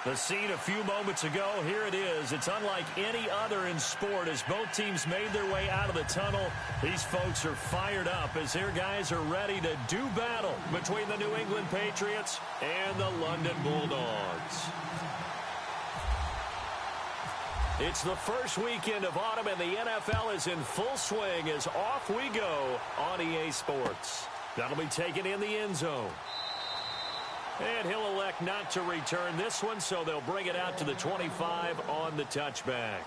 The scene a few moments ago, here it is. It's unlike any other in sport as both teams made their way out of the tunnel. These folks are fired up as their guys are ready to do battle between the New England Patriots and the London Bulldogs. It's the first weekend of autumn, and the NFL is in full swing as off we go on EA Sports. That'll be taken in the end zone. And he'll elect not to return this one, so they'll bring it out to the 25 on the touchback.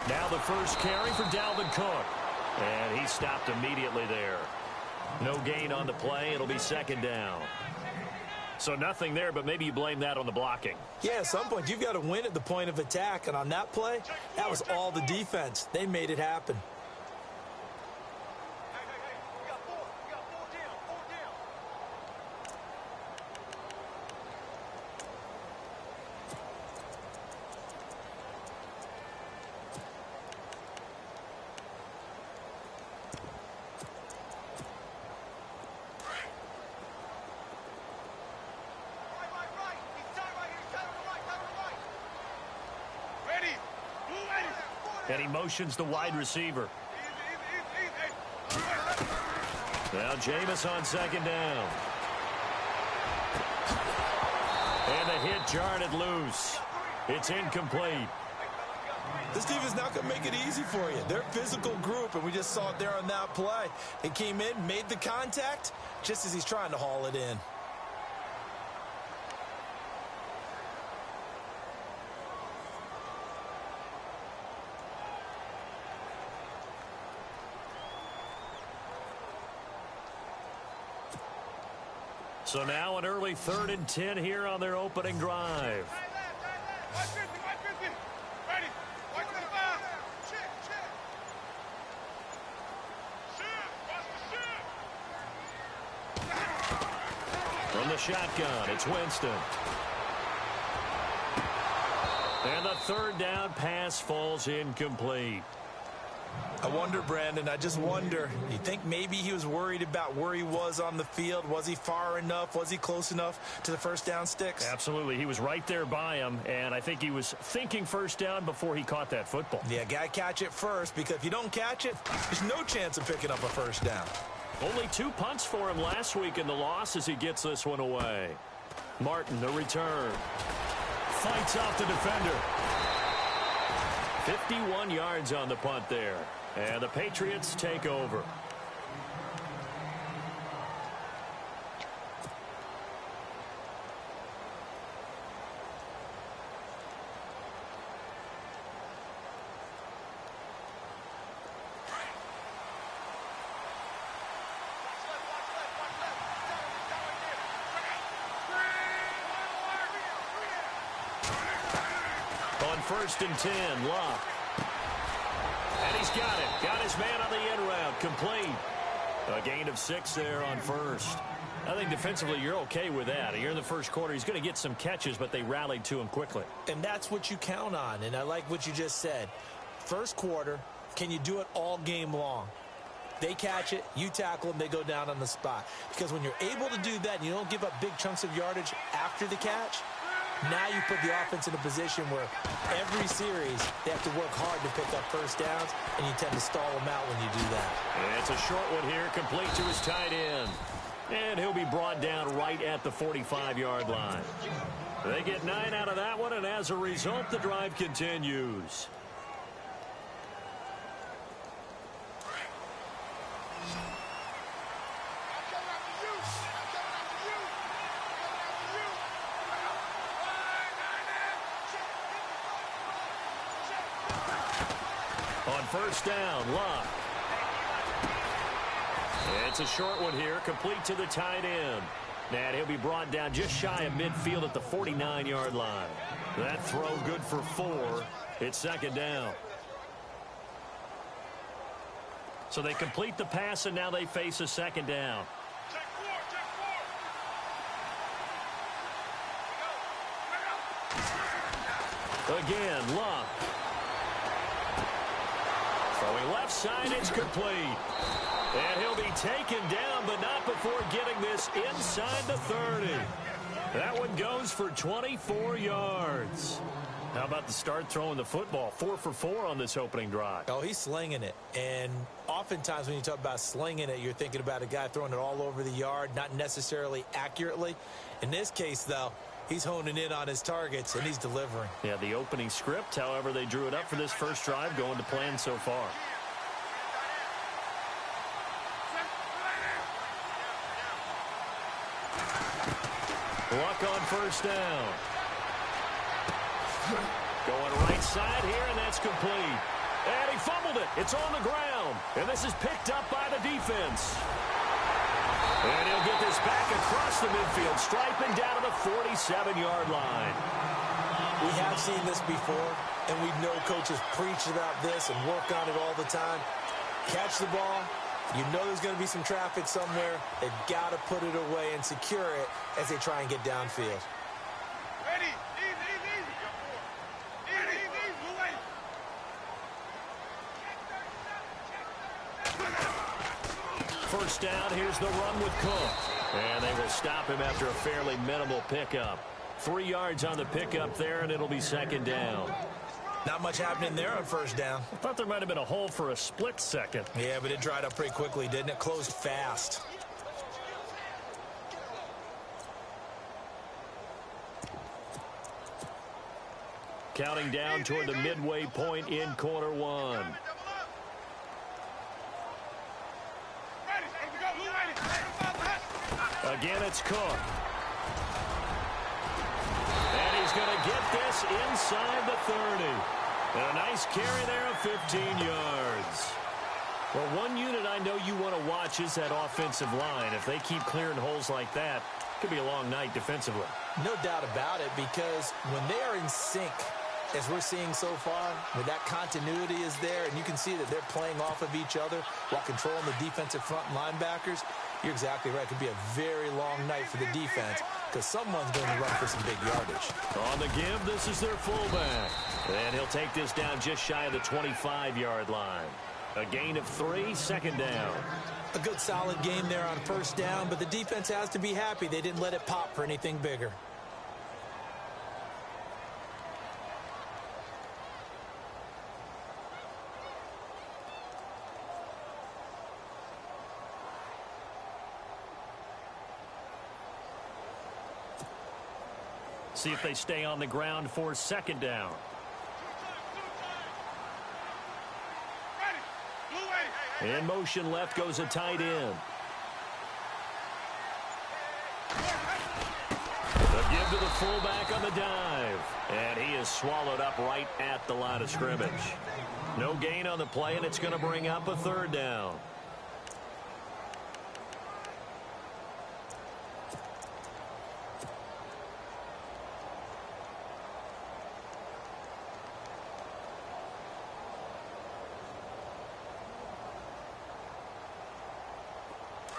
Now the first carry for Dalvin Cook. And he stopped immediately there. No gain on the play. It'll be second down. So nothing there, but maybe you blame that on the blocking. Yeah, at some point you've got to win at the point of attack. And on that play, that was all the defense. They made it happen. And he motions the wide receiver. Now Jameis on second down. And the hit jarred it loose. It's incomplete. This defense is not going to make it easy for you. They're a physical group, and we just saw it there on that play. It came in, made the contact, just as he's trying to haul it in. So now an early 3rd and 10 here on their opening drive. From the shotgun, it's Winston. And the 3rd down pass falls incomplete. I wonder, Brandon, I just wonder, you think maybe he was worried about where he was on the field? Was he far enough? Was he close enough to the first down sticks? Absolutely. He was right there by him, and I think he was thinking first down before he caught that football. Yeah, got to catch it first, because if you don't catch it, there's no chance of picking up a first down. Only 2 punts for him last week in the loss as he gets this one away. Martin, the return. Fights off the defender. 51 yards on the punt there. And the Patriots take over. On 1st and 10, Luck. And he's got it. Got his man on the end route. Complete. A gain of 6 there on 1st. I think defensively you're okay with that. You're in the first quarter. He's going to get some catches, but they rallied to him quickly. And that's what you count on. And I like what you just said. First quarter, can you do it all game long? They catch it, you tackle them, they go down on the spot. Because when you're able to do that and you don't give up big chunks of yardage after the catch, now you put the offense in a position where every series they have to work hard to pick up first downs, and you tend to stall them out when you do that. And it's a short one here, complete to his tight end. And he'll be brought down right at the 45-yard line. They get 9 out of that one, and as a result, the drive continues. On 1st down, Luck. It's a short one here, complete to the tight end. And he'll be brought down just shy of midfield at the 49-yard line. That throw good for 4. It's second down. So they complete the pass, and now they face a second down. Again, Luck. Throwing left side, it's complete. And he'll be taken down, but not before getting this inside the 30. That one goes for 24 yards. How about the start throwing the football? 4 for 4 on this opening drive. Oh, he's slinging it. And oftentimes when you talk about slinging it, you're thinking about a guy throwing it all over the yard, not necessarily accurately. In this case, though, he's honing in on his targets, and he's delivering. Yeah, the opening script, however, they drew it up for this first drive, going to plan so far. Luck on first down. Going right side here, and that's complete. And he fumbled it. It's on the ground. And this is picked up by the defense. And he'll get this back across the midfield, striping down to the 47-yard line. We have seen this before, and we know coaches preach about this and work on it all the time. Catch the ball. You know there's going to be some traffic somewhere. They've got to put it away and secure it as they try and get downfield. First down, here's the run with Cook. And they will stop him after a fairly minimal pickup. 3 yards on the pickup there, and it'll be second down. Not much happening there on first down. I thought there might have been a hole for a split second. Yeah, but it dried up pretty quickly, didn't it? Closed fast. Counting down toward the midway point in quarter 1. Again, it's Cook. And he's going to get this inside the 30. And a nice carry there of 15 yards. Well, one unit I know you want to watch is that offensive line. If they keep clearing holes like that, it could be a long night defensively. No doubt about it, because when they are in sync, as we're seeing so far, when that continuity is there, and you can see that they're playing off of each other while controlling the defensive front linebackers, you're exactly right. It could be a very long night for the defense because someone's going to run for some big yardage. On the give, this is their fullback. And he'll take this down just shy of the 25-yard line. A gain of 3, second down. A good solid game there on first down, but the defense has to be happy they didn't let it pop for anything bigger. See if they stay on the ground for second down. In motion left goes a tight end. The give to the fullback on the dive. And he is swallowed up right at the line of scrimmage. No gain on the play, and it's going to bring up a third down.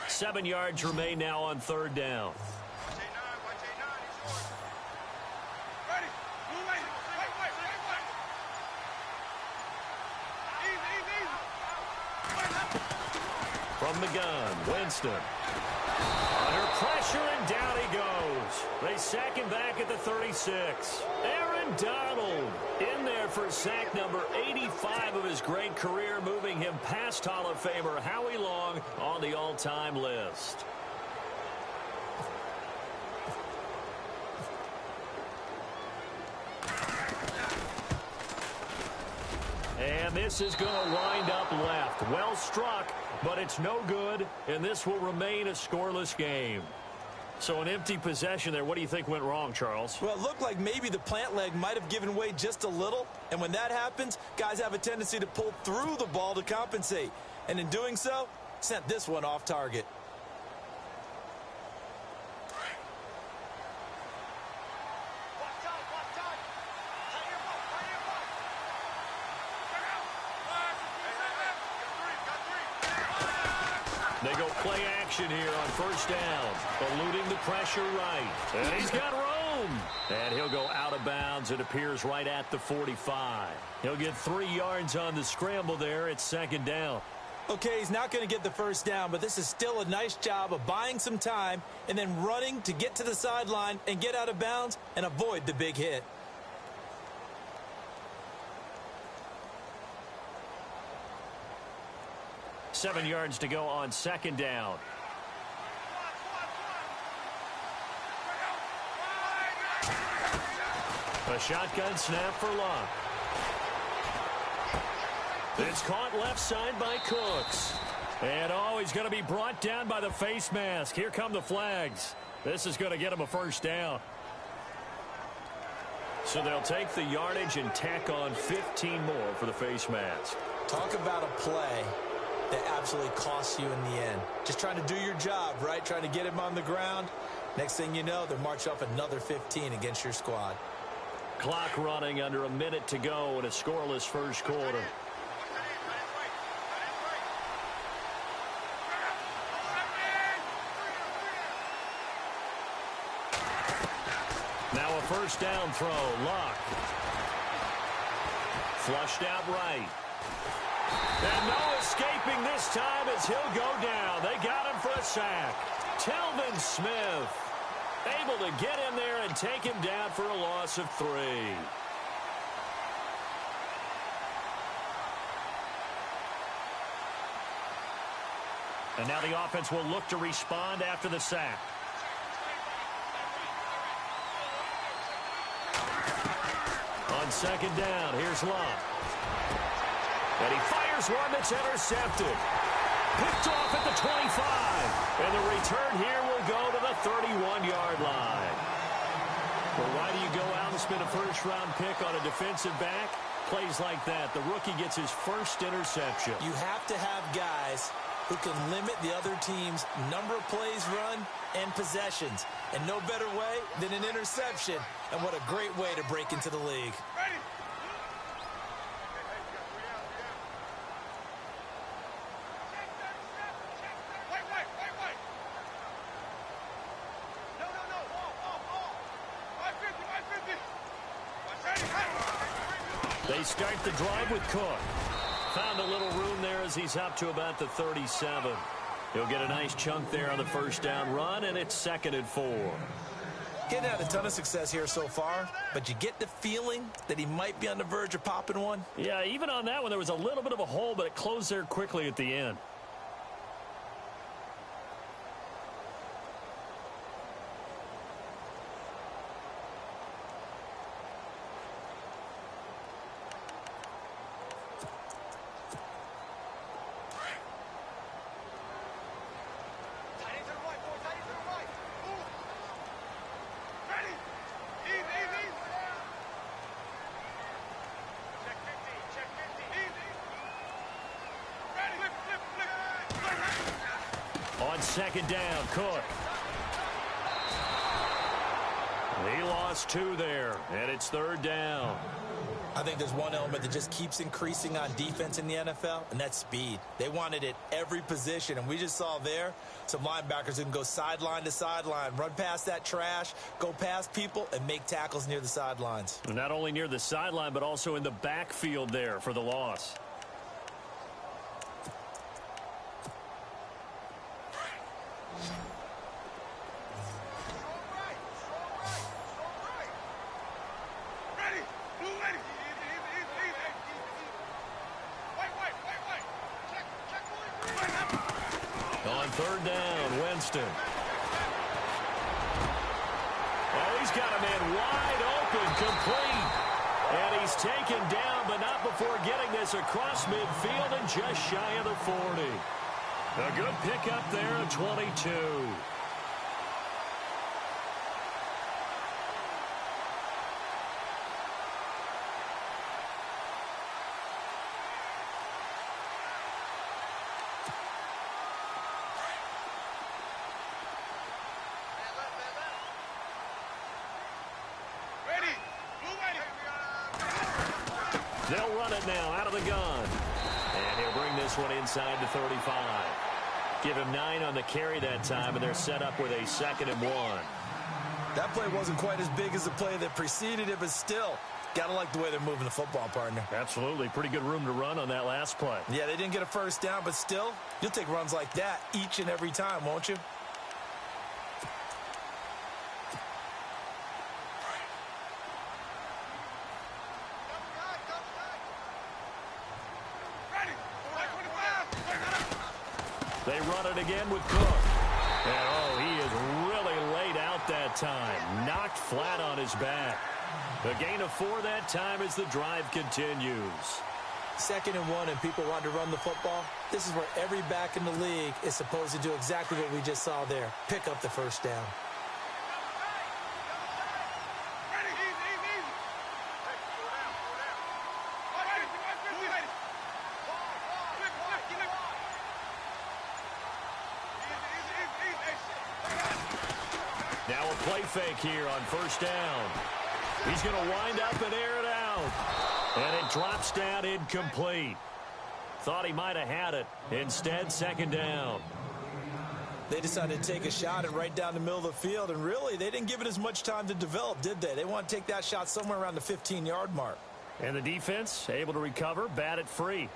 Seven yards remain now on third down. From the gun, Winston. Under pressure, and down he goes. They sack him back at the 36. Aaron Donald in there for sack number 85 of his great career, moving him past Hall of Famer Howie Long on the all-time list. And this is going to wind up left. Well struck, but it's no good, and this will remain a scoreless game. So an empty possession there. What do you think went wrong, Charles? Well, it looked like maybe the plant leg might have given way just a little, and when that happens, guys have a tendency to pull through the ball to compensate, and in doing so, sent this one off target. They go play action here on first down, eluding the pressure right. And he's got room. And he'll go out of bounds. It appears right at the 45. He'll get 3 yards on the scramble there. It's second down. Okay, he's not going to get the first down, but this is still a nice job of buying some time and then running to get to the sideline and get out of bounds and avoid the big hit. Seven yards to go on second down. A shotgun snap for Luck. It's caught left side by Cooks. And, he's going to be brought down by the face mask. Here come the flags. This is going to get him a first down. So they'll take the yardage and tack on 15 more for the face mask. Talk about a play that absolutely costs you in the end. Just trying to do your job, right? Trying to get him on the ground. Next thing you know, they'll march up another 15 against your squad. Clock running under a minute to go in a scoreless first quarter. Now a first down throw. Luck. Flushed out right. And no escaping this time as he'll go down. They got him for a sack. Telvin Smith able to get in there and take him down for a loss of 3. And now the offense will look to respond after the sack. On second down, here's Luck. And he fires one that's intercepted. Picked off at the 25. And the return here will go to the 31-yard line. Well, why do you go out and spend a first-round pick on a defensive back? Plays like that. The rookie gets his first interception. You have to have guys who can limit the other team's number of plays run and possessions. And no better way than an interception. And what a great way to break into the league. They start the drive with Cook. Found a little room there as he's up to about the 37. He'll get a nice chunk there on the first down run, and it's 2nd and 4. Getting had a ton of success here so far, but you get the feeling that he might be on the verge of popping one. Yeah, even on that one, there was a little bit of a hole, but it closed there quickly at the end. On second down, Cook. He lost 2 there, and it's 3rd down. I think there's one element that just keeps increasing on defense in the NFL, and that's speed. They want it at every position, and we just saw there some linebackers who can go sideline to sideline, run past that trash, go past people, and make tackles near the sidelines. Not only near the sideline, but also in the backfield there for the loss. On 3rd down, Winston. Oh, he's got a man wide open, complete. And he's taken down, but not before getting this across midfield and just shy of the 40. A good pickup there at 22. They'll run it now out of the gun. And he'll bring this one inside the 35. Give him 9 on the carry that time, and they're set up with a 2nd and 1. That play wasn't quite as big as the play that preceded it, but still, gotta like the way they're moving the football, partner. Absolutely. Pretty good room to run on that last play. Yeah, they didn't get a first down, but still, you'll take runs like that each and every time, won't you? They run it again with Cook. And, oh, he is really laid out that time. Knocked flat on his back. A gain of 4 that time as the drive continues. 2nd and 1 and people want to run the football. This is where every back in the league is supposed to do exactly what we just saw there. Pick up the first down. Now a play fake here on first down. He's going to wind up and air it out. And it drops down incomplete. Thought he might have had it. Instead, 2nd down. They decided to take a shot and right down the middle of the field, and really, they didn't give it as much time to develop, did they? They want to take that shot somewhere around the 15-yard mark. And the defense able to recover, bat it free.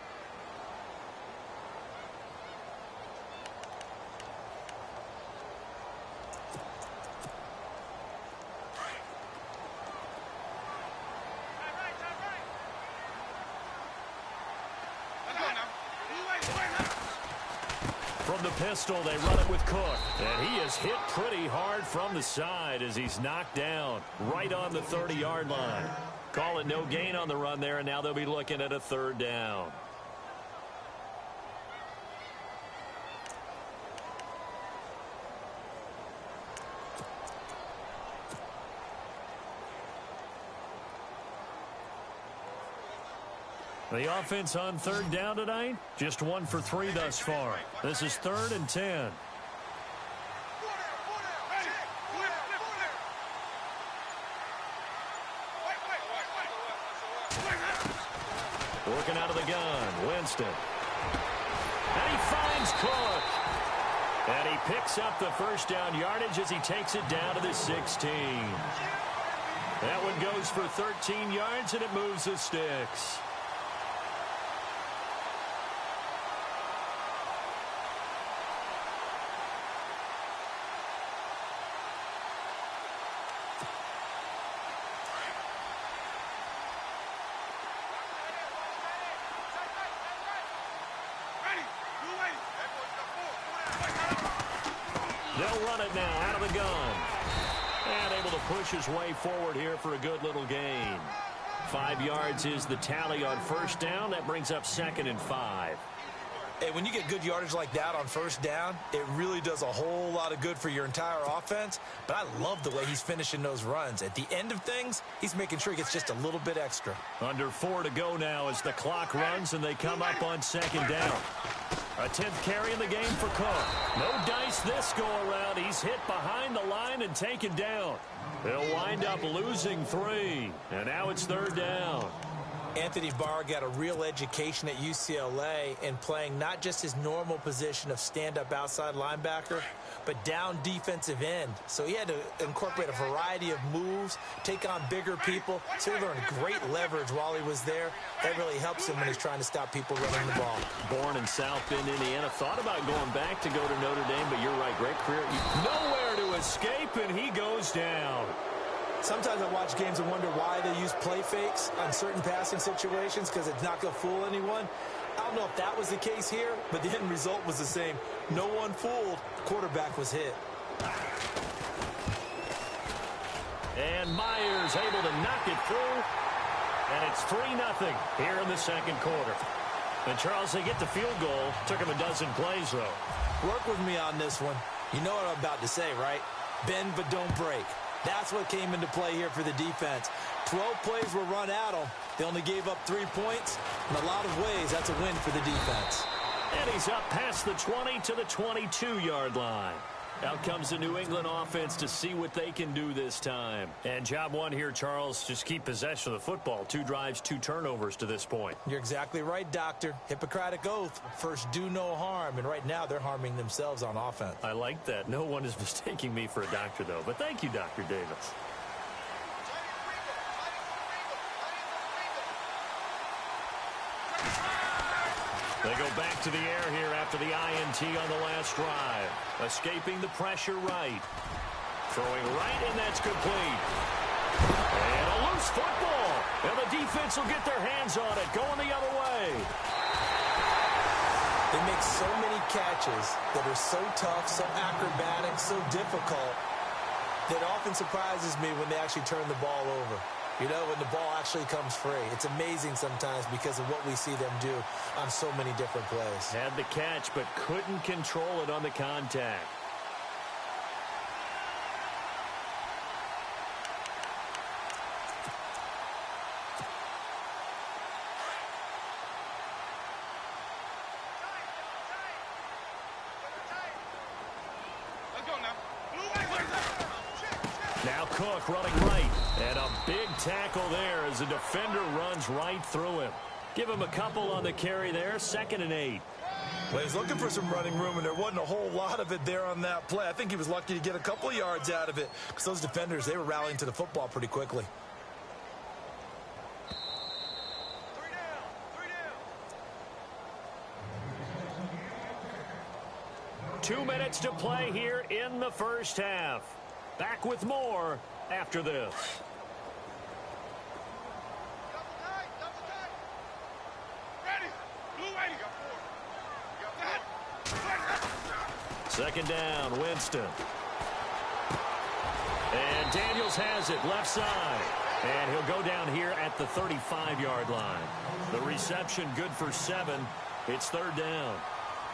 From the pistol, they run it with Cook. And he is hit pretty hard from the side as he's knocked down right on the 30-yard line. Call it no gain on the run there, and now they'll be looking at a 3rd down. The offense on 3rd down tonight, just 1 for 3 thus far. This is 3rd and 10. Working out of the gun, Winston. And he finds Cook. And he picks up the first down yardage as he takes it down to the 16. That one goes for 13 yards, and it moves the sticks. They'll run it now out of the gun. And able to push his way forward here for a good little gain. 5 yards is the tally on first down. That brings up 2nd and 5. Hey, when you get good yardage like that on first down, it really does a whole lot of good for your entire offense. But I love the way he's finishing those runs. At the end of things, he's making sure he gets just a little bit extra. Under 4 to go now as the clock runs and they come up on 2nd down. A 10th carry in the game for Cook. No dice this go-around. He's hit behind the line and taken down. They'll wind up losing 3. And now it's 3rd down. Anthony Barr got a real education at UCLA in playing not just his normal position of stand-up outside linebacker, but down defensive end. So he had to incorporate a variety of moves, take on bigger people. So he learned great leverage while he was there. That really helps him when he's trying to stop people running the ball. Born in South Bend, Indiana. Thought about going back to go to Notre Dame, but you're right, great career. Nowhere to escape, and he goes down. Sometimes I watch games and wonder why they use play fakes on certain passing situations because it's not going to fool anyone. I don't know if that was the case here, but the end result was the same. No one fooled. Quarterback was hit. And Myers able to knock it through. And it's 3-0 here in the 2nd quarter. And Charles, they get the field goal. Took him a dozen plays, though. Work with me on this one. You know what I'm about to say, right? Bend but don't break. That's what came into play here for the defense. 12 plays were run at them. They only gave up 3 points. In a lot of ways, that's a win for the defense. And he's up past the 20 to the 22-yard line. Out comes the New England offense to see what they can do this time. And job one here, Charles, just keep possession of the football. 2 drives, 2 turnovers to this point. You're exactly right, Doctor. Hippocratic oath. First, do no harm. And right now, they're harming themselves on offense. I like that. No one is mistaking me for a doctor, though. But thank you, Dr. Davis. They go back to the air here after the INT on the last drive. Escaping the pressure right. Throwing right, and that's complete. And a loose football. And the defense will get their hands on it, going the other way. They make so many catches that are so tough, so acrobatic, so difficult, that often surprises me when they actually turn the ball over. You know, when the ball actually comes free. It's amazing sometimes because of what we see them do on so many different plays. Had the catch, but couldn't control it on the contact. Now Cook running right, and a big tackle there as the defender runs right through him. Give him a couple on the carry there, 2nd and 8. Well, he's looking for some running room, and there wasn't a whole lot of it there on that play. I think he was lucky to get a couple of yards out of it because those defenders, they were rallying to the football pretty quickly. 2 minutes to play here in the first half. Back with more after this. Second down, Winston. And Daniels has it left side. And he'll go down here at the 35-yard line. The reception good for 7. It's 3rd down.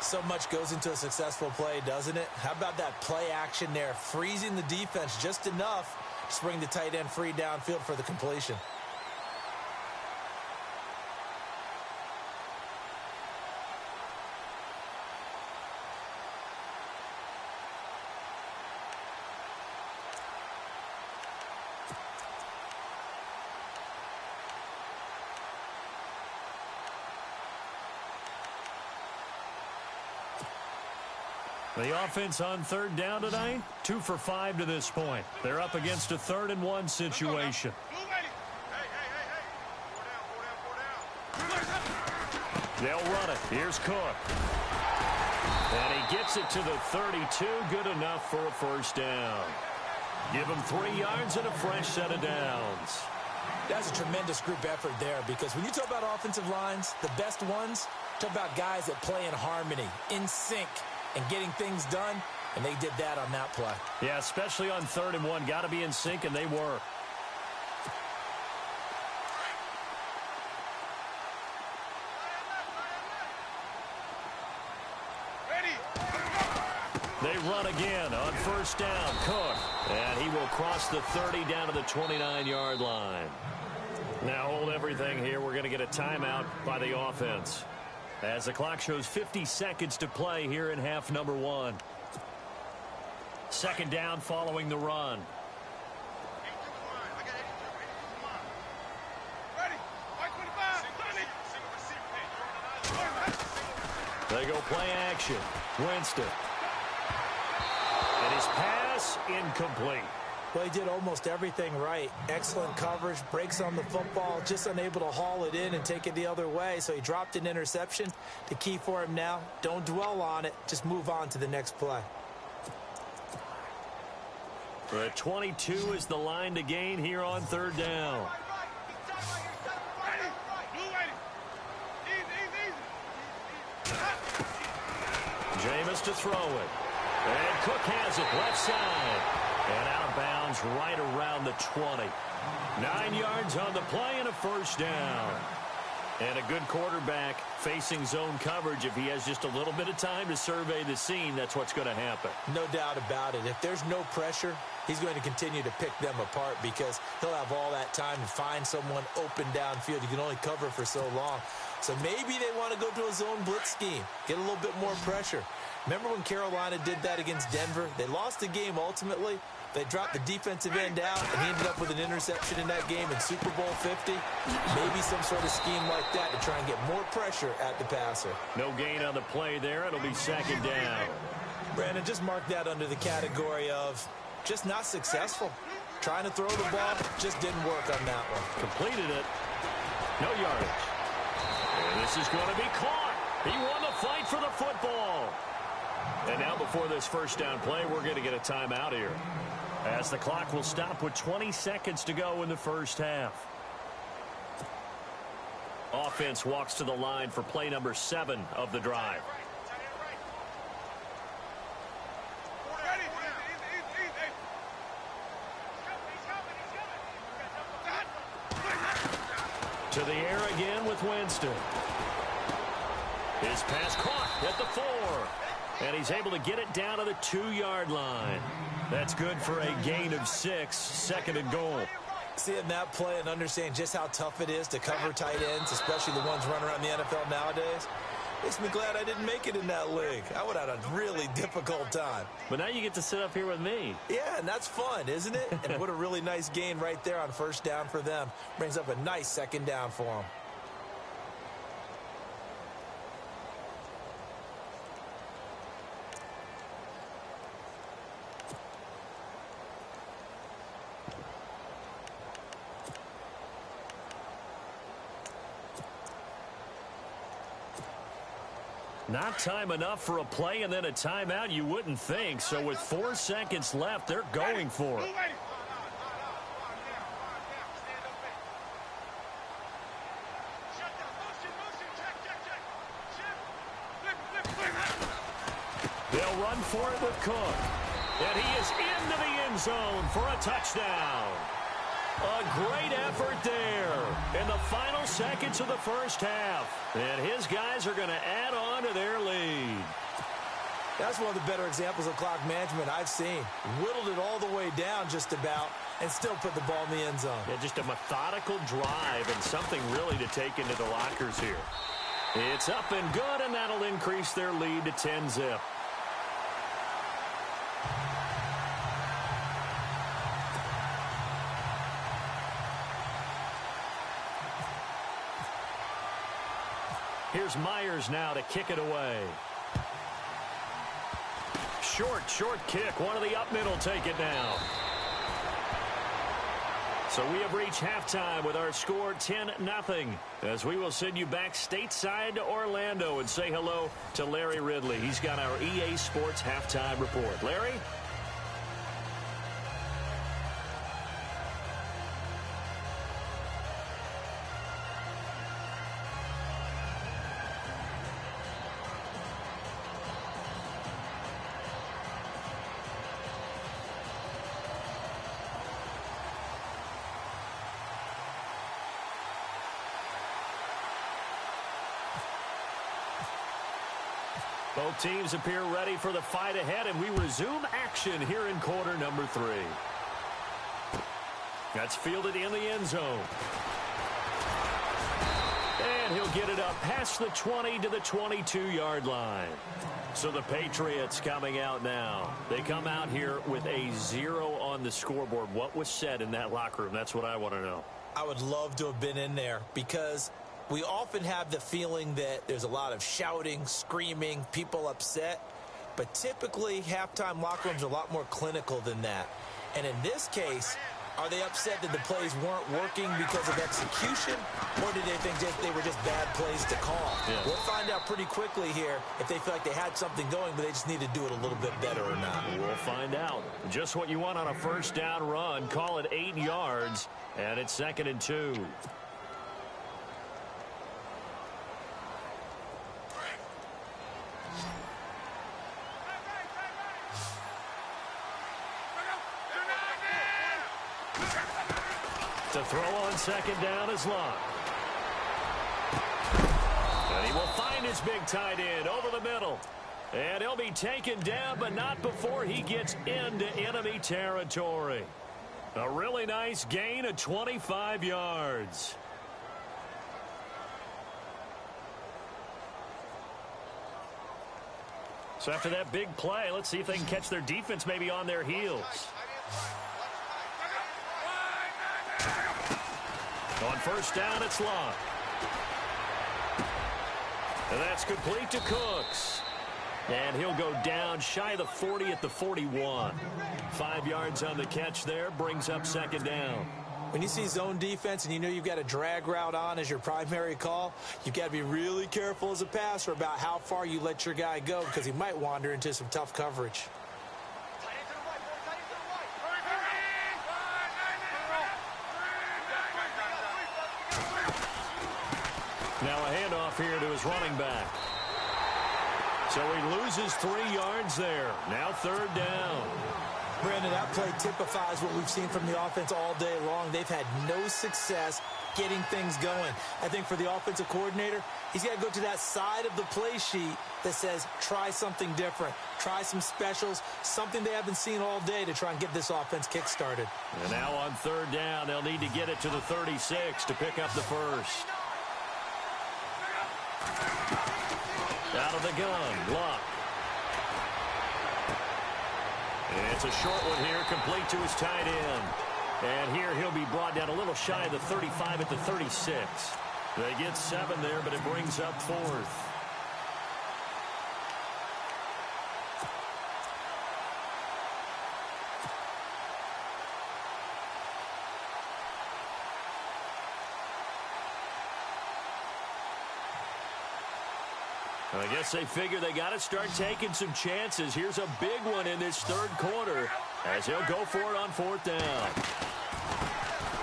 So much goes into a successful play, doesn't it? How about that play action there, freezing the defense just enough to bring the tight end free downfield for the completion. The offense on 3rd down tonight, 2 for 5 to this point. They're up against a 3rd and 1 situation. They'll run it. Here's Cook. And he gets it to the 32. Good enough for a first down. Give him 3 yards and a fresh set of downs. That's a tremendous group effort there because when you talk about offensive lines, the best ones, talk about guys that play in harmony, in sync, and getting things done, and they did that on that play. Yeah, especially on 3rd and 1. Got to be in sync, and they were. They run again on 1st down. Cook, and he will cross the 30 down to the 29-yard line. Now hold everything here. We're going to get a timeout by the offense, as the clock shows 50 seconds to play here in half number 1. 2nd down following the run. They go play action. Winston. And his pass incomplete. Well, he did almost everything right. Excellent coverage, breaks on the football, just unable to haul it in and take it the other way. So he dropped an interception. The key for him now, don't dwell on it. Just move on to the next play. The 22 is the line to gain here on 3rd down. Jameis to throw it. And Cook has it left side. And out of bounds right around the 20. 9 yards on the play and a first down. And a good quarterback facing zone coverage. If he has just a little bit of time to survey the scene, that's what's going to happen. No doubt about it. If there's no pressure, he's going to continue to pick them apart because he'll have all that time to find someone open downfield. You can only cover for so long. So maybe they want to go to a zone blitz scheme, get a little bit more pressure. Remember when Carolina did that against Denver? They lost the game ultimately. They dropped the defensive end out, and he ended up with an interception in that game in Super Bowl 50. Maybe some sort of scheme like that to try and get more pressure at the passer. No gain on the play there. It'll be second down. Brandon, just mark that under the category of just not successful. Trying to throw the ball, just didn't work on that one. Completed it. No yardage. And this is going to be caught. He won the fight for the football. And now before this first down play, we're going to get a timeout here, as the clock will stop with 20 seconds to go in the first half. Offense walks to the line for play number 7 of the drive. To the air again with Winston. His pass caught at the 4. And he's able to get it down to the 2-yard line. That's good for a gain of 6, second and goal. Seeing that play and understanding just how tough it is to cover tight ends, especially the ones running around the NFL nowadays, makes me glad I didn't make it in that league. I would have had a really difficult time. But now you get to sit up here with me. Yeah, and that's fun, isn't it? And what a really nice gain right there on first down for them. Brings up a nice second down for them. Not time enough for a play and then a timeout, you wouldn't think. So with 4 seconds left, they're going for it. They'll run for it with Cook. And he is into the end zone for a touchdown. A great effort there in the final seconds of the first half. And his guys are going to add on to their lead. That's one of the better examples of clock management I've seen. Whittled it all the way down just about and still put the ball in the end zone. Yeah, just a methodical drive and something really to take into the lockers here. It's up and good, and that'll increase their lead to 10-zip. Here's Myers now to kick it away. Short kick. One of the up mid will take it down. So we have reached halftime with our score 10-0. As we will send you back stateside to Orlando and say hello to Larry Ridley. He's got our EA Sports halftime report. Larry? Both teams appear ready for the fight ahead, and we resume action here in quarter number 3. That's fielded in the end zone. And he'll get it up past the 20 to the 22-yard line. So the Patriots coming out now. They come out here with a 0 on the scoreboard. What was said in that locker room? That's what I want to know. I would love to have been in there because we often have the feeling that there's a lot of shouting, screaming, people upset. But typically, halftime locker rooms are a lot more clinical than that. And in this case, are they upset that the plays weren't working because of execution? Or did they think that they were just bad plays to call? Yeah. We'll find out pretty quickly here if they feel like they had something going, but they just need to do it a little bit better or not. We'll find out. Just what you want on a first down run. Call it 8 yards, and it's 2nd and 2. To throw on 2nd down is Locke. And he will find his big tight end over the middle. And he'll be taken down, but not before he gets into enemy territory. A really nice gain of 25 yards. So after that big play, let's see if they can catch their defense maybe on their heels. On first down, it's Locke. And that's complete to Cooks. And he'll go down shy of the 40 at the 41. 5 yards on the catch there, brings up second down. When you see zone defense and you know you've got a drag route on as your primary call, you've got to be really careful as a passer about how far you let your guy go because he might wander into some tough coverage. Now a handoff here to his running back. So he loses 3 yards there. Now third down. Brandon, that play typifies what we've seen from the offense all day long. They've had no success getting things going. I think for the offensive coordinator, he's got to go to that side of the play sheet that says try something different. Try some specials, something they haven't seen all day to try and get this offense kick-started. And now on third down, they'll need to get it to the 36 to pick up the first. Out of the gun, Locke. It's a short one here, complete to his tight end. And here he'll be brought down a little shy of the 35 at the 36. They get 7 there, but it brings up 4th. I guess they figure they got to start taking some chances. Here's a big one in this third quarter as he'll go for it on fourth down.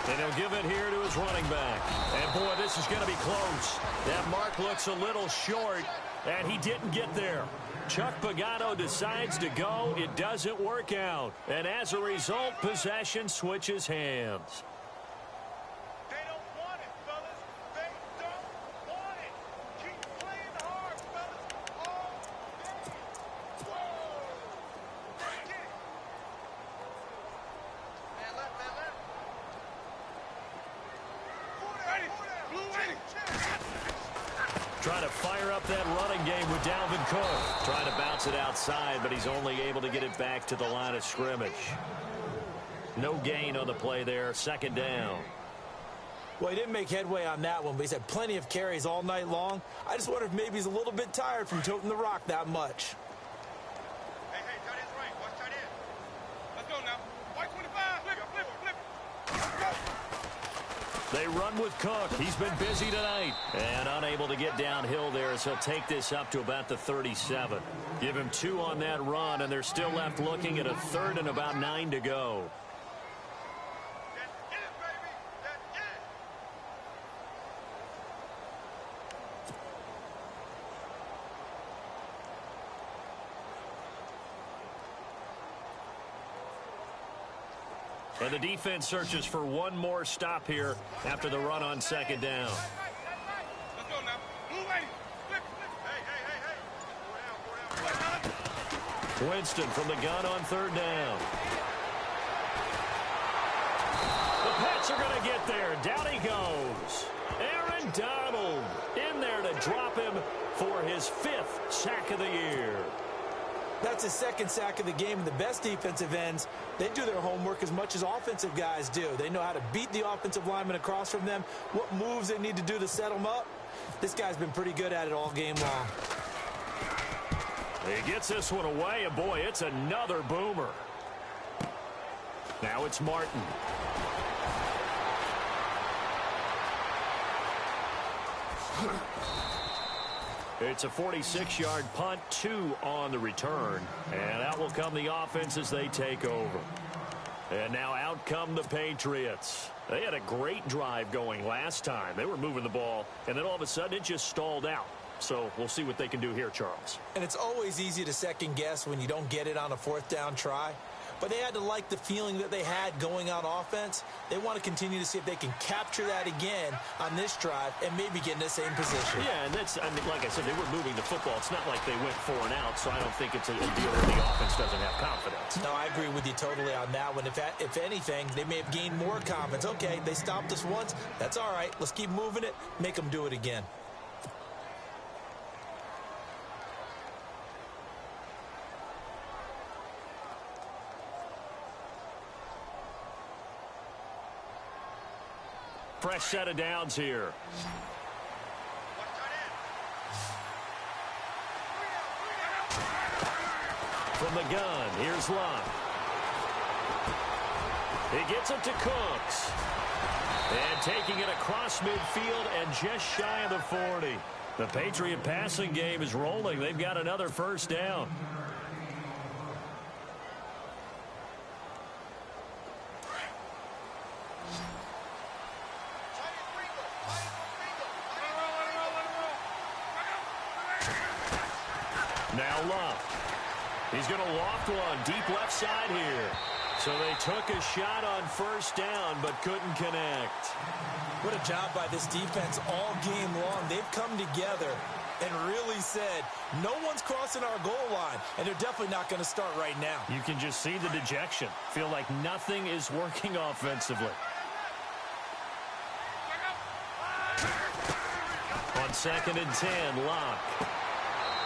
And he'll give it here to his running back. And, boy, this is going to be close. That mark looks a little short, and he didn't get there. Chuck Pagano decides to go. It doesn't work out. And as a result, possession switches hands. Trying to fire up that running game with Dalvin Cook. Trying to bounce it outside, but he's only able to get it back to the line of scrimmage. No gain on the play there. Second down. Well, he didn't make headway on that one, but he's had plenty of carries all night long. I just wonder if maybe he's a little bit tired from toting the rock that much. Hey, tight end's right. Watch tight end. Let's go now. White 25. Flip it. Go. They run with Cook. He's been busy tonight. And unable to get downhill there as he'll take this up to about the 37. Give him 2 on that run, and they're still left looking at a third and about 9 to go. That's it, baby. That's it. And the defense searches for one more stop here after the run on second down. Let's go now. Blue lady. Flip. Hey. Winston from the gun on third down. The Pats are going to get there. Down he goes. Aaron Donald in there to drop him for his 5th sack of the year. That's his 2nd sack of the game. And the best defensive ends, they do their homework as much as offensive guys do. They know how to beat the offensive lineman across from them, what moves they need to do to set them up. This guy's been pretty good at it all game long. He gets this one away, and boy, it's another boomer. Now it's Martin. It's a 46-yard punt, 2 on the return. And out will come the offense as they take over. And now out come the Patriots. They had a great drive going last time. They were moving the ball, and then all of a sudden it just stalled out. So we'll see what they can do here, Charles. And it's always easy to second guess when you don't get it on a 4th down try. But they had to like the feeling that they had going on offense. They want to continue to see if they can capture that again on this drive and maybe get in the same position. Yeah, and that's, I mean, like I said, they were moving the football. It's not like they went 4 and out, so I don't think it's a deal where the offense doesn't have confidence. No, I agree with you totally on that one. If anything, they may have gained more confidence. Okay, they stopped us once. That's all right. Let's keep moving it. Make them do it again. Fresh set of downs here. From the gun, here's Luck. He gets it to Cooks. And taking it across midfield and just shy of the 40. The Patriot passing game is rolling. They've got another first down. Now Luck. He's going to loft one deep left side here. So they took a shot on first down but couldn't connect. What a job by this defense all game long. They've come together and really said, no one's crossing our goal line, and they're definitely not going to start right now. You can just see the dejection. Feel like nothing is working offensively. On 2nd and 10, Luck.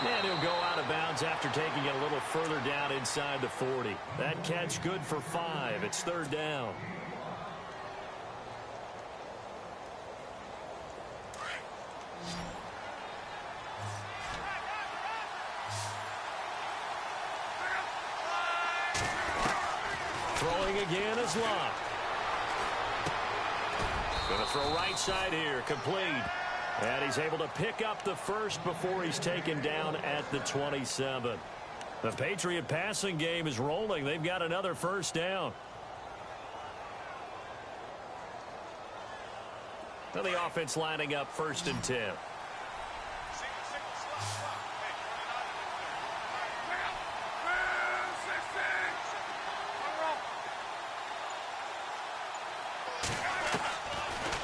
And he'll go out of bounds after taking it a little further down inside the 40. That catch good for 5. It's 3rd down. Throwing again is Luck. Going to throw right side here, complete. And he's able to pick up the first before he's taken down at the 27. The Patriot passing game is rolling. They've got another first down. Now the offense lining up 1st and 10.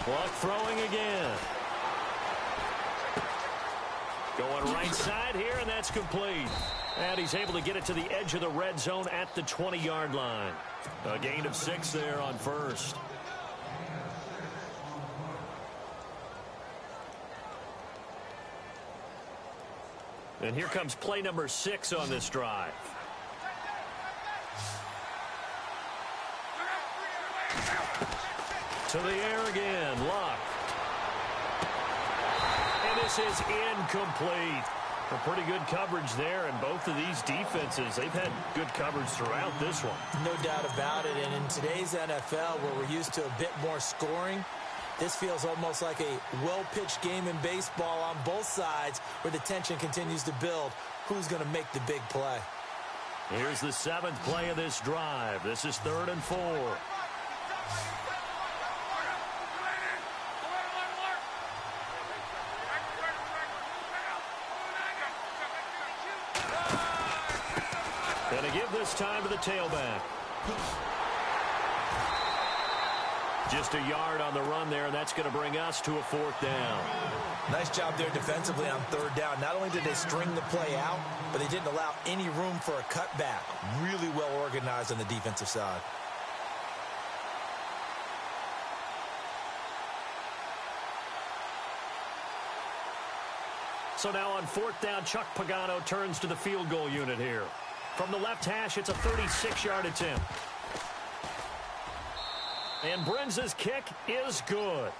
Luck throwing again. Going right side here, and that's complete. And he's able to get it to the edge of the red zone at the 20-yard line. A gain of 6 there on first. And here comes play number 6 on this drive. To the air again, Luck. And this is incomplete. A pretty good coverage there, and both of these defenses, they've had good coverage throughout this one. No doubt about it, and in today's NFL, where we're used to a bit more scoring, this feels almost like a well-pitched game in baseball on both sides, where the tension continues to build. Who's going to make the big play? Here's the 7th play of this drive. This is 3rd and 4. Going to give this time to the tailback. Just a yard on the run there, and that's going to bring us to a 4th down. Nice job there defensively on 3rd down. Not only did they string the play out, but they didn't allow any room for a cutback. Really well organized on the defensive side. So now on 4th down, Chuck Pagano turns to the field goal unit here. From the left hash, it's a 36-yard attempt. And Brenz's kick is good.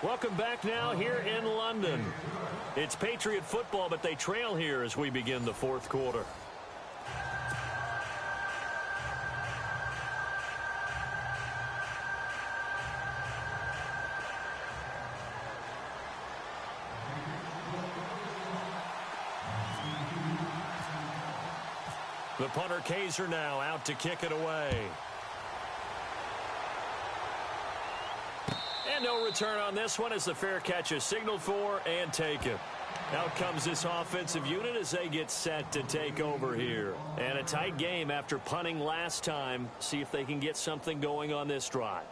Welcome back now here in London. It's Patriot football, but they trail here as we begin the 4th quarter. The punter Kaiser now out to kick it away. And no return on this one as the fair catch is signaled for and taken. Out comes this offensive unit as they get set to take over here. And a tight game after punting last time. See if they can get something going on this drive.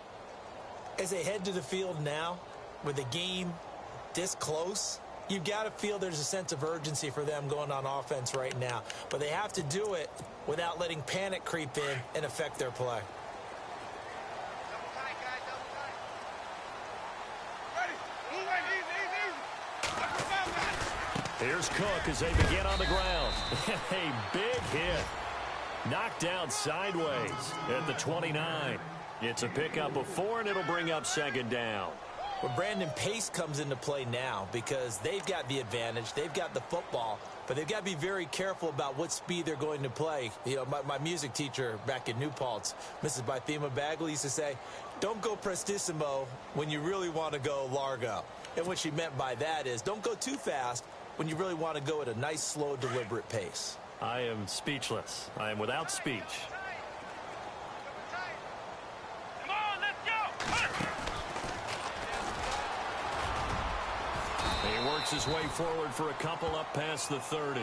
As they head to the field now, with the game this close, you've got to feel there's a sense of urgency for them going on offense right now. But they have to do it without letting panic creep in and affect their play. Here's Cook as they begin on the ground. A big hit. Knocked down sideways at the 29. It's a pickup of 4, and it'll bring up 2nd down. Well, Brandon, pace comes into play now because they've got the advantage. They've got the football, but they've got to be very careful about what speed they're going to play. You know, my music teacher back in New Paltz, Mrs. Bythema Bagley, used to say, don't go prestissimo when you really want to go largo. And what she meant by that is don't go too fast when you really want to go at a nice, slow, deliberate pace. I am speechless. I am without speech. Come on, let's go! He works his way forward for a couple up past the 30.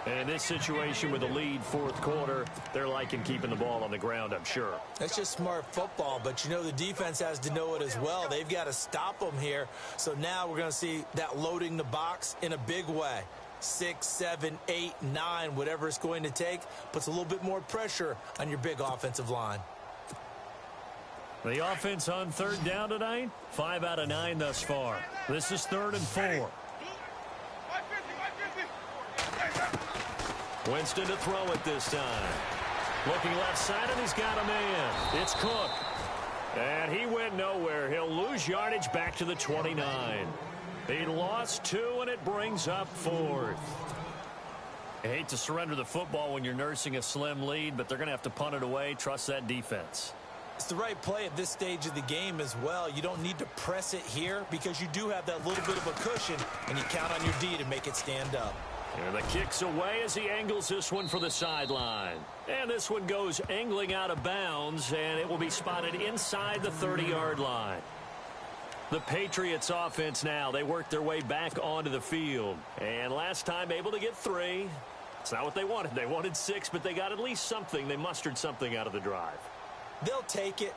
And in this situation with a lead fourth quarter, they're liking keeping the ball on the ground, I'm sure. That's just smart football, but you know the defense has to know it as well. They've got to stop them here. So now we're going to see that loading the box in a big way. 6, 7, 8, 9, whatever it's going to take, puts a little bit more pressure on your big offensive line. The offense on third down tonight, 5 out of 9 thus far. This is 3rd and 4. Winston to throw it this time. Looking left side, and he's got a man. It's Cook. And he went nowhere. He'll lose yardage back to the 29. He lost 2, and it brings up 4th. I hate to surrender the football when you're nursing a slim lead, but they're going to have to punt it away. Trust that defense. It's the right play at this stage of the game as well. You don't need to press it here because you do have that little bit of a cushion, and you count on your D to make it stand up. And the kick's away as he angles this one for the sideline. And this one goes angling out of bounds, and it will be spotted inside the 30-yard line. The Patriots offense now, they work their way back onto the field. And last time able to get 3. It's not what they wanted. They wanted 6, but they got at least something. They mustered something out of the drive. They'll take it.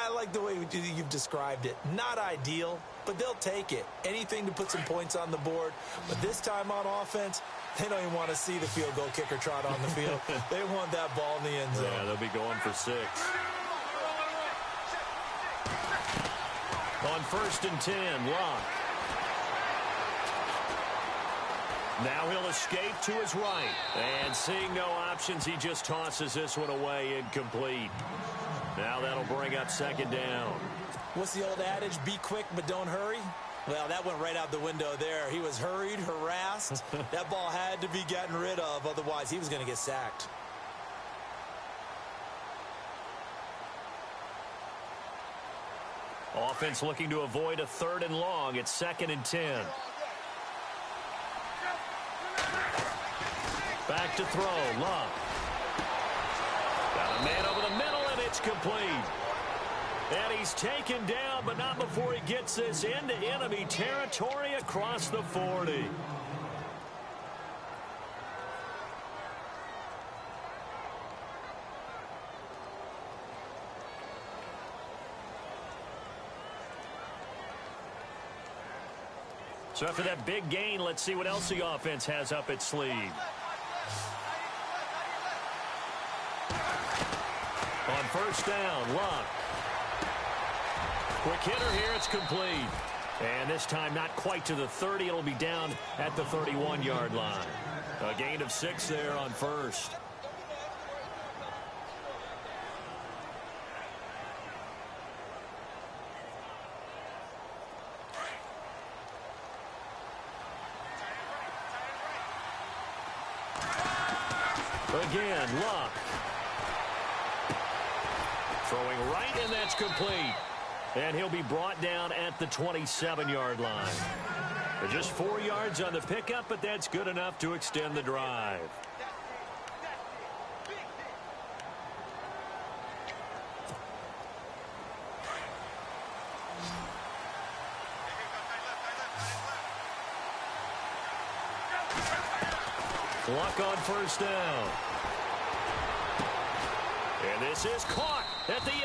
I like the way you've described it. Not ideal, but they'll take it. Anything to put some points on the board. But this time on offense, they don't even want to see the field goal kicker trot on the field. They want that ball in the end zone. Yeah, they'll be going for 6. On 1st and 10, Locke. Now he'll escape to his right. And seeing no options, he just tosses this one away incomplete. Now that'll bring up 2nd down. What's the old adage? Be quick, but don't hurry. Well, that went right out the window there. He was hurried, harassed. That ball had to be gotten rid of. Otherwise, he was going to get sacked. Offense looking to avoid a 3rd and long. It's 2nd and 10. Back to throw. Love. Got a man over the middle, and it's complete. And he's taken down, but not before he gets this into enemy territory across the 40. So after that big gain, let's see what else the offense has up its sleeve. On 1st down, Luck. Quick hitter here, it's complete. And this time not quite to the 30. It'll be down at the 31-yard line. A gain of 6 there on 1st. Again, Luck. Throwing right, and that's complete. And he'll be brought down at the 27-yard line. Just 4 yards on the pickup, but that's good enough to extend the drive. Luck on 1st down. And this is caught at the 8.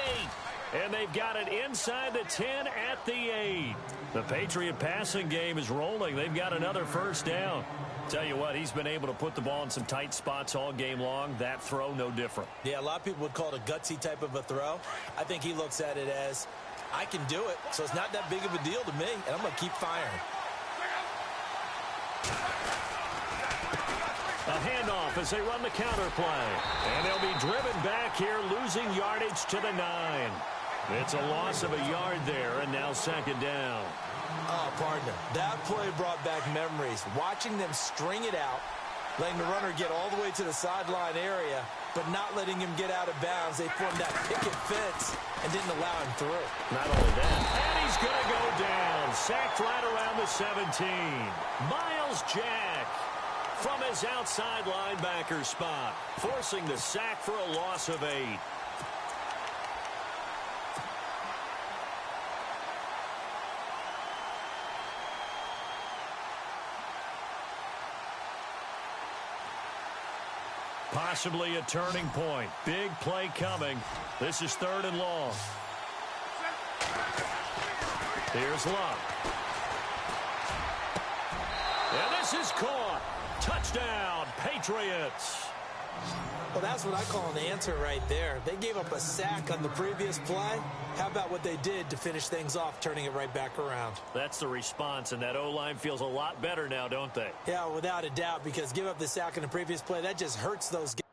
And they've got it inside the 10 at the 8. The Patriot passing game is rolling. They've got another 1st down. Tell you what, he's been able to put the ball in some tight spots all game long. That throw, no different. Yeah, a lot of people would call it a gutsy type of a throw. I think he looks at it as, I can do it, so it's not that big of a deal to me, and I'm going to keep firing. A handoff as they run the counter play. And they'll be driven back here, losing yardage to the 9. It's a loss of a yard there, and now now second down. Oh, partner, that play brought back memories. Watching them string it out, letting the runner get all the way to the sideline area, but not letting him get out of bounds. They formed that picket fence and didn't allow him through. Not only that, and he's going to go down. Sacked right around the 17. Miles Jack from his outside linebacker spot, forcing the sack for a loss of 8. Possibly a turning point. Big play coming. This is 3rd and long. Here's Luck. And this is caught. Touchdown, Patriots. Well, that's what I call an answer right there. They gave up a sack on the previous play. How about what they did to finish things off, turning it right back around? That's the response, and that O-line feels a lot better now, don't they? Yeah, without a doubt, because give up the sack on the previous play, that just hurts those guys.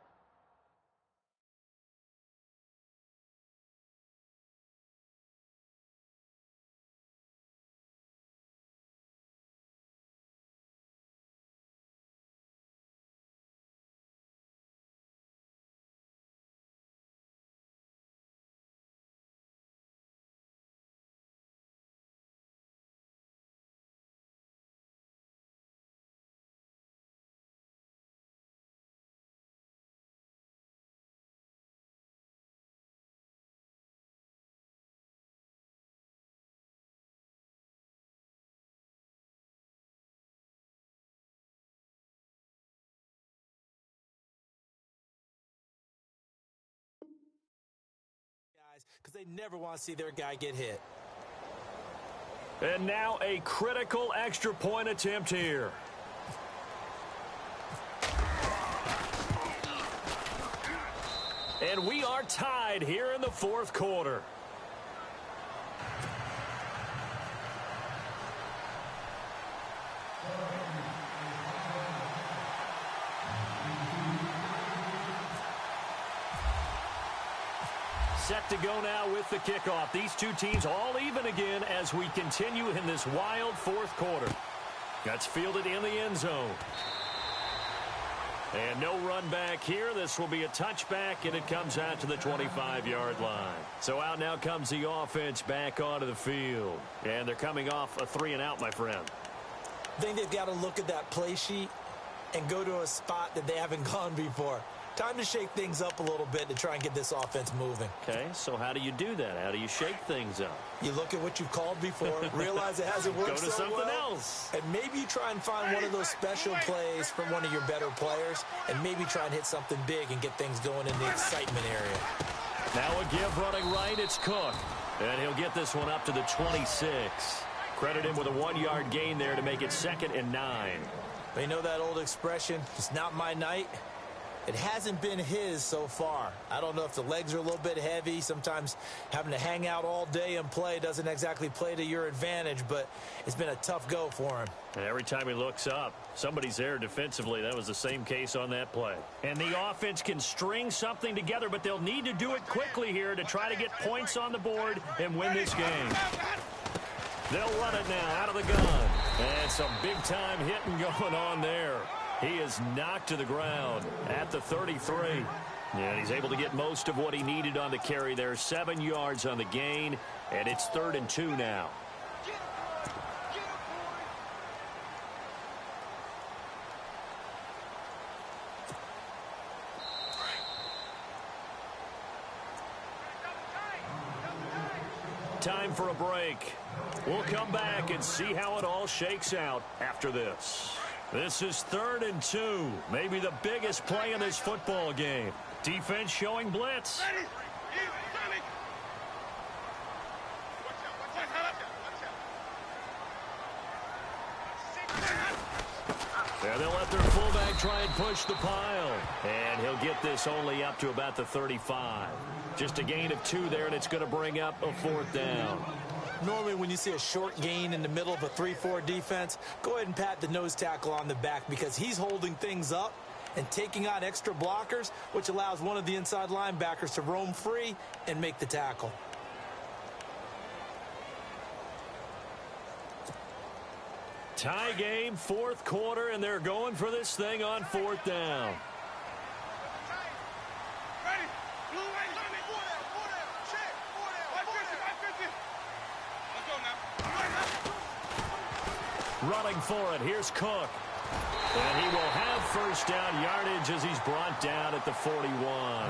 Because they never want to see their guy get hit. And now a critical extra point attempt here. And we are tied here in the 4th quarter. Set to go now with the kickoff. These two teams all even again as we continue in this wild 4th quarter. That's fielded in the end zone. And no run back here. This will be a touchback, and it comes out to the 25-yard line. So out now comes the offense back onto the field. And they're coming off a 3-and-out, my friend. I think they've got to look at that play sheet and go to a spot that they haven't gone before. Time to shake things up a little bit to try and get this offense moving. Okay, so how do you do that? How do you shake things up? You look at what you've called before, realize it hasn't worked Go to so something well, else. and maybe you try and find one of those special plays from one of your better players, and maybe try and hit something big and get things going in the excitement area. Now a give running right, it's Cook. And he'll get this one up to the 26. Credit him with a 1-yard gain there to make it 2nd and 9. But you know that old expression, it's not my night? It hasn't been his so far. I don't know if the legs are a little bit heavy. Sometimes having to hang out all day and play doesn't exactly play to your advantage, but it's been a tough go for him. And every time he looks up, somebody's there defensively. That was the same case on that play. And the offense can string something together, but they'll need to do it quickly here to try to get points on the board and win this game. They'll run it now out of the gun. And some big-time hitting going on there. He is knocked to the ground at the 33. And he's able to get most of what he needed on the carry there. 7 yards on the gain, and it's 3rd and 2 now. Time for a break. We'll come back and see how it all shakes out after this. This is 3rd and 2. Maybe the biggest play in this football game. Defense showing blitz. And they'll let their fullback try and push the pile. And he'll get this only up to about the 35. Just a gain of 2 there, and it's going to bring up a 4th down. Normally when you see a short gain in the middle of a 3-4 defense, go ahead and pat the nose tackle on the back because he's holding things up and taking on extra blockers, which allows one of the inside linebackers to roam free and make the tackle. Tie game, fourth quarter, and they're going for this thing on fourth down. Ready? Blue light, four down, check, 550. Let's go now. Running for it, here's Cook. And he will have first down yardage as he's brought down at the 41.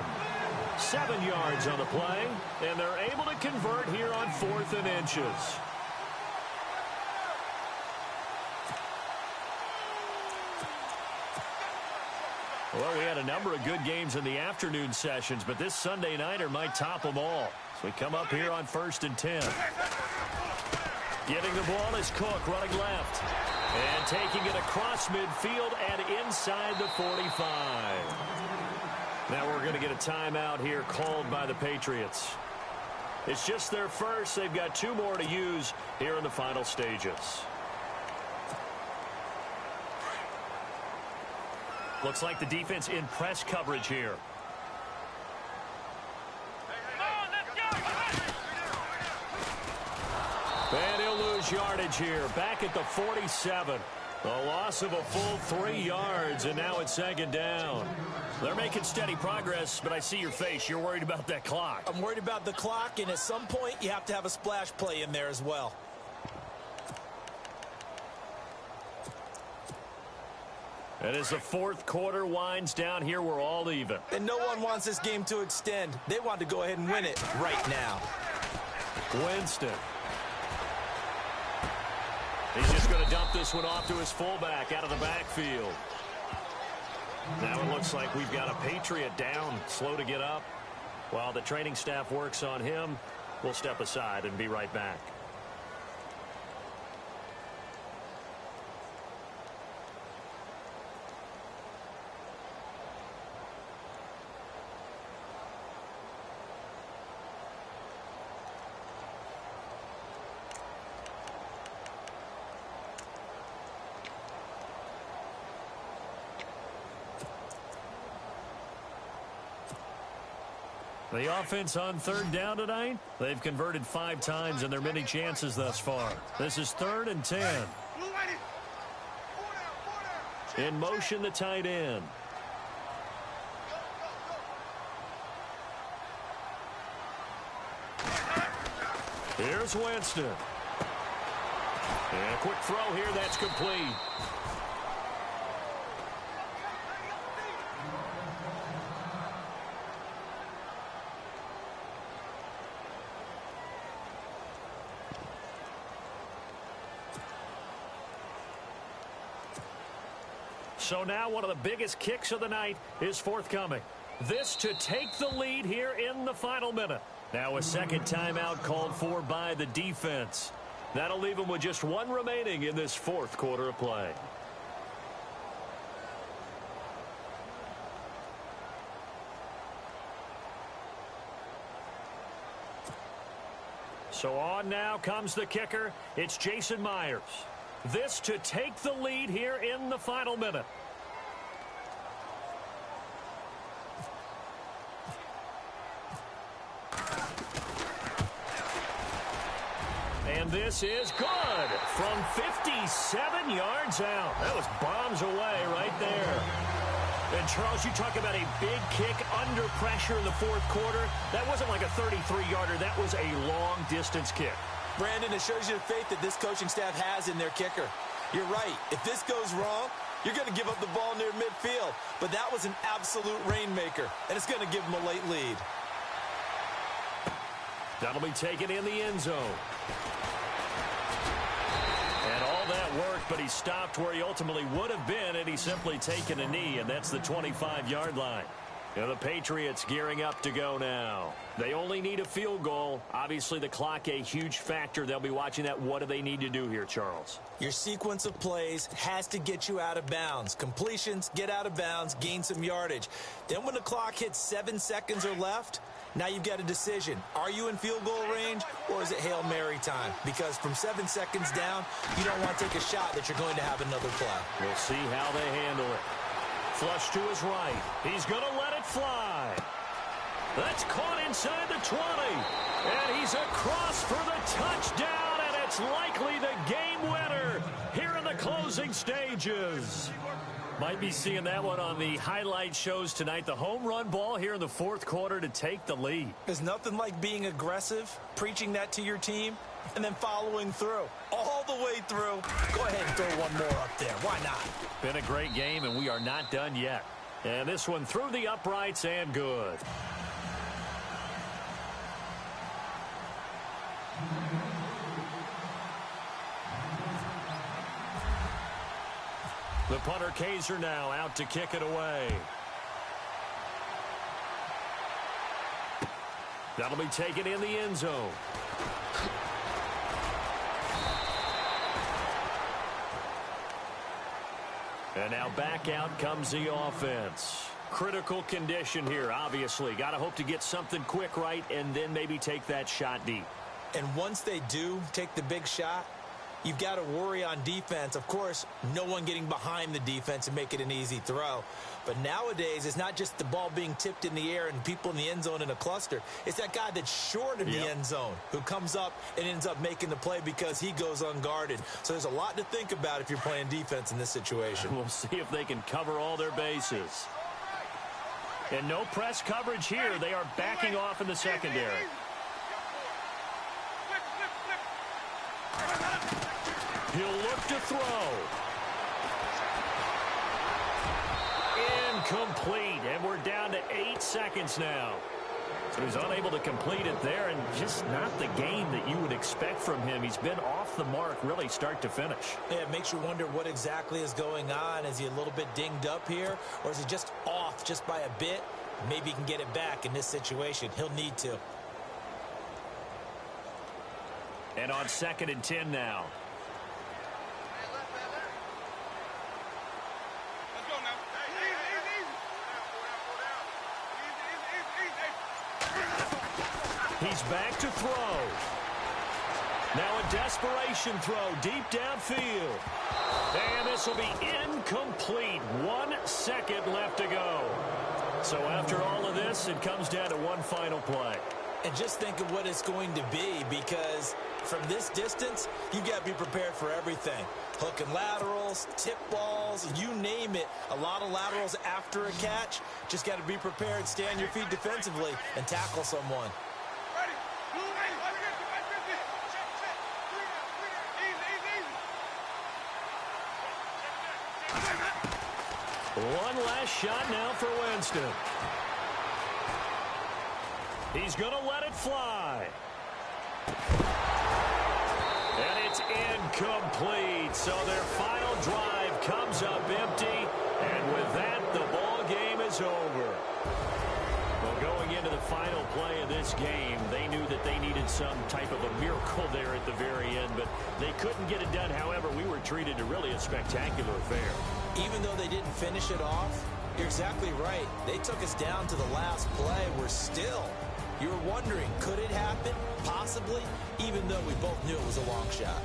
7 yards on the play, and they're able to convert here on 4th and inches. Well, we had a number of good games in the afternoon sessions, but this Sunday nighter might top them all. So we come up here on 1st and 10. Getting the ball is Cook running left. And taking it across midfield and inside the 45. Now we're going to get a timeout here called by the Patriots. It's just their first. They've got 2 more to use here in the final stages. Looks like the defense in press coverage here. And he'll lose yardage here. Back at the 47. A loss of a full 3 yards, and now it's 2nd down. They're making steady progress, but I see your face. You're worried about that clock. I'm worried about the clock, and at some point, you have to have a splash play in there as well. And as the 4th quarter winds down here, we're all even. And no one wants this game to extend. They want to go ahead and win it right now. Winston. He's just going to dump this one off to his fullback out of the backfield. Now it looks like we've got a Patriot down, slow to get up. While the training staff works on him, we'll step aside and be right back. The offense on 3rd down tonight, they've converted 5 times in their many chances thus far. This is 3rd and 10. In motion, the tight end. Here's Winston. And a quick throw here, that's complete. So now one of the biggest kicks of the night is forthcoming. This to take the lead here in the final minute. Now a second timeout called for by the defense. That'll leave them with just 1 remaining in this 4th quarter of play. So on now comes the kicker. It's Jason Myers. This to take the lead here in the final minute. And this is good from 57 yards out. That was bombs away right there. And, Charles, you talk about a big kick under pressure in the 4th quarter. That wasn't like a 33-yarder. That was a long-distance kick. Brandon, it shows you the faith that this coaching staff has in their kicker. You're right. If this goes wrong, you're going to give up the ball near midfield. But that was an absolute rainmaker, and it's going to give them a late lead. That'll be taken in the end zone. And all that worked, but he stopped where he ultimately would have been, and he's simply taken a knee, and that's the 25-yard line. And the Patriots gearing up to go now. They only need a field goal. Obviously, the clock a huge factor. They'll be watching that. What do they need to do here, Charles? Your sequence of plays has to get you out of bounds. Completions, get out of bounds, gain some yardage. Then when the clock hits 7 seconds or left, now you've got a decision. Are you in field goal range, or is it Hail Mary time? Because from 7 seconds down, you don't want to take a shot that you're going to have another play. We'll see how they handle it. Flush to his right. He's going to let it fly. That's caught inside the 20. And he's across for the touchdown, and it's likely the game winner here in the closing stages. Might be seeing that one on the highlight shows tonight. The home run ball here in the fourth quarter to take the lead. There's nothing like being aggressive, preaching that to your team, and then following through. All the way through. Go ahead and throw one more up there. Why not? Been a great game, and we are not done yet. And this one through the uprights and good. The punter Kaiser now out to kick it away. That'll be taken in the end zone. And now back out comes the offense. Critical condition here, obviously. Got to hope to get something quick right and then maybe take that shot deep. And once they do take the big shot, you've got to worry on defense. Of course, no one getting behind the defense and make it an easy throw. But nowadays, it's not just the ball being tipped in the air and people in the end zone in a cluster. It's that guy that's short of the end zone who comes up and ends up making the play because he goes unguarded. So there's a lot to think about if you're playing defense in this situation. We'll see if they can cover all their bases. And no press coverage here. They are backing off in the secondary. He'll look to throw. Incomplete, and we're down to 8 seconds now. So he's unable to complete it there, and just not the game that you would expect from him. He's been off the mark really start to finish. Yeah, it makes you wonder what exactly is going on. Is he a little bit dinged up here, or is he just off just by a bit? Maybe he can get it back in this situation. He'll need to. And on 2nd and 10 now. He's back to throw. Now a desperation throw deep downfield. And this will be incomplete. 1 second left to go. So after all of this, it comes down to one final play. And just think of what it's going to be, because from this distance, you've got to be prepared for everything. Hook and laterals, tip balls, you name it. A lot of laterals after a catch. Just got to be prepared, stay on your feet defensively, and tackle someone. One last shot now for Winston. He's going to let it fly. And it's incomplete. So their final drive comes up empty. And with that, the ball game is over. Well, going into the final play of this game, they knew that they needed some type of a miracle there at the very end, but they couldn't get it done. However, we were treated to really a spectacular affair. Even though they didn't finish it off, you're exactly right. They took us down to the last play. We're still. You were wondering, could it happen? Possibly, even though we both knew it was a long shot.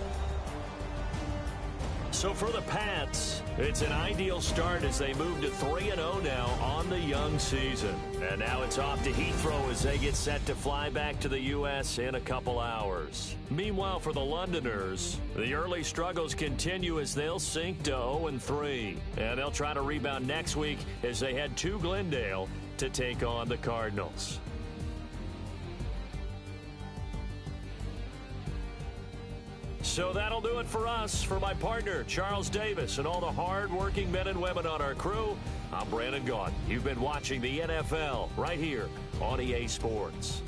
So for the Pats, it's an ideal start as they move to 3-0 now on the young season. And now it's off to Heathrow as they get set to fly back to the U.S. in a couple hours. Meanwhile, for the Londoners, the early struggles continue as they'll sink to 0-3. And they'll try to rebound next week as they head to Glendale to take on the Cardinals. So that'll do it for us. For my partner, Charles Davis, and all the hard-working men and women on our crew, I'm Brandon Gaudin. You've been watching the NFL right here on EA Sports.